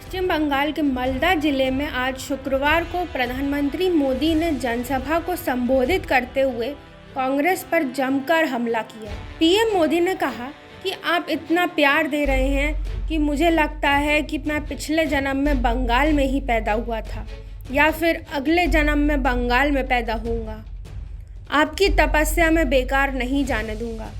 पश्चिम बंगाल के मालदा जिले में आज शुक्रवार को प्रधानमंत्री मोदी ने जनसभा को संबोधित करते हुए कांग्रेस पर जमकर हमला किया। पीएम मोदी ने कहा कि आप इतना प्यार दे रहे हैं कि मुझे लगता है कि मैं पिछले जन्म में बंगाल में ही पैदा हुआ था या फिर अगले जन्म में बंगाल में पैदा होऊंगा। आपकी तपस्या में बेकार नहीं जाने दूंगा।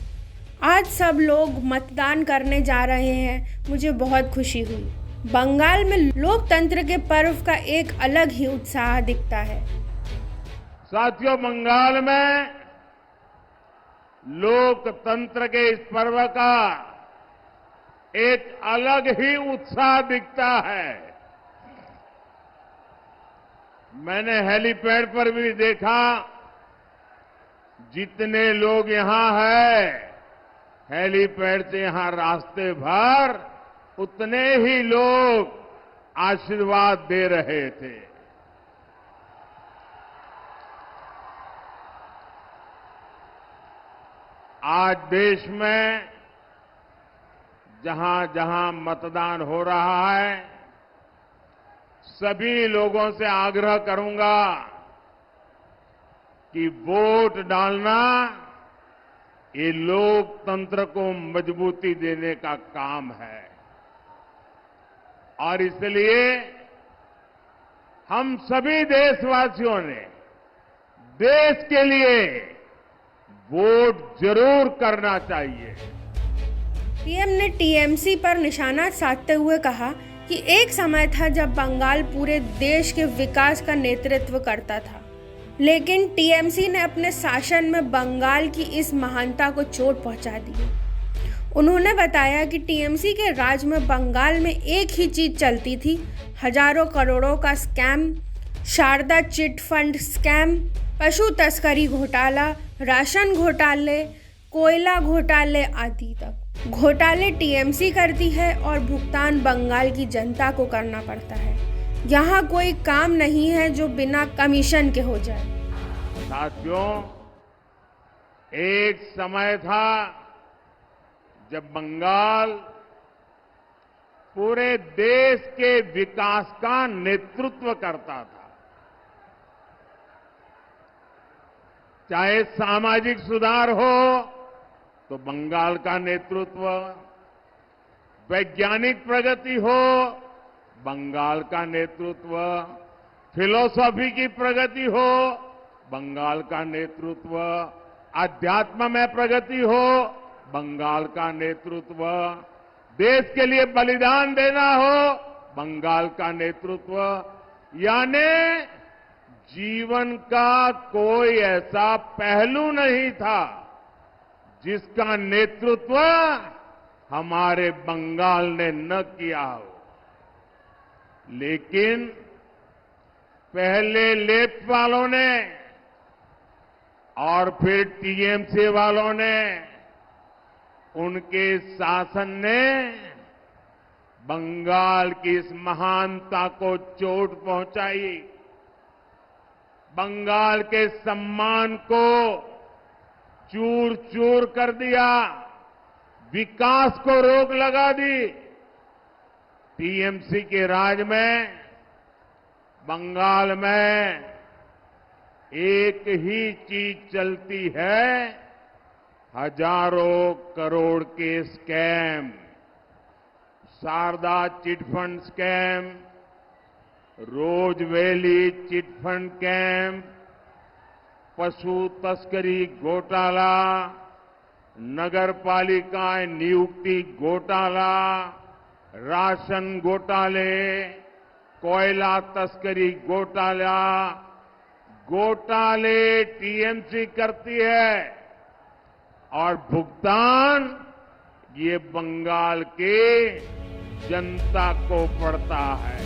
आज सब लोग मतदान करने जा रहे हैं, मुझे बहुत खुशी हुई। बंगाल में लोकतंत्र के पर्व का एक अलग ही उत्साह दिखता है। साथियों, बंगाल में लोकतंत्र के इस पर्व का एक अलग ही उत्साह दिखता है। मैंने हेलीपैड पर भी देखा, जितने लोग यहां हैं, हेलीपैड से यहां रास्ते भर उतने ही लोग आशीर्वाद दे रहे थे। आज देश में जहां जहां मतदान हो रहा है, सभी लोगों से आग्रह करूंगा कि वोट डालना ये लोकतंत्र को मजबूती देने का काम है और इसलिए हम सभी देशवासियों ने देश के लिए वोट जरूर करना चाहिए। पीएम ने टीएमसी पर निशाना साधते हुए कहा कि एक समय था जब बंगाल पूरे देश के विकास का नेतृत्व करता था, लेकिन टीएमसी ने अपने शासन में बंगाल की इस महानता को चोट पहुंचा दी। उन्होंने बताया कि टीएमसी के राज में बंगाल में एक ही चीज चलती थी, हजारों करोड़ों का scam, Sharda chit fund scam, पशु तस्करी घोटाला, राशन घोटाले, कोयला घोटाले आदि तक। घोटाले टीएमसी करती है और भुगतान बंगाल की जनता को करना पड़ता है। यहाँ कोई काम नहीं है जो बिना कमीशन के हो जाए। साथियों, एक समय था जब बंगाल पूरे देश के विकास का नेतृत्व करता था। चाहे सामाजिक सुधार हो तो बंगाल का नेतृत्व, वैज्ञानिक प्रगति हो बंगाल का नेतृत्व, फिलॉसफी की प्रगति हो बंगाल का नेतृत्व, अध्यात्म में प्रगति हो बंगाल का नेतृत्व, देश के लिए बलिदान देना हो बंगाल का नेतृत्व। यानी जीवन का कोई ऐसा पहलू नहीं था जिसका नेतृत्व हमारे बंगाल ने न किया हो। लेकिन पहले लेफ्ट वालों ने और फिर टीएमसी वालों ने, उनके शासन ने बंगाल की इस महानता को चोट पहुंचाई, बंगाल के सम्मान को चूर चूर कर दिया, विकास को रोक लगा दी। टीएमसी के राज में बंगाल में एक ही चीज चलती है, हजारों करोड़ के scam, Sharda chit fund scam, Rose Valley chit fund scam, पशु तस्करी घोटाला, नगर पालिका नियुक्ति घोटाला, राशन घोटाले, कोयला तस्करी घोटाला, घोटाले टीएमसी करती है और भुगतान ये बंगाल के जनता को पड़ता है।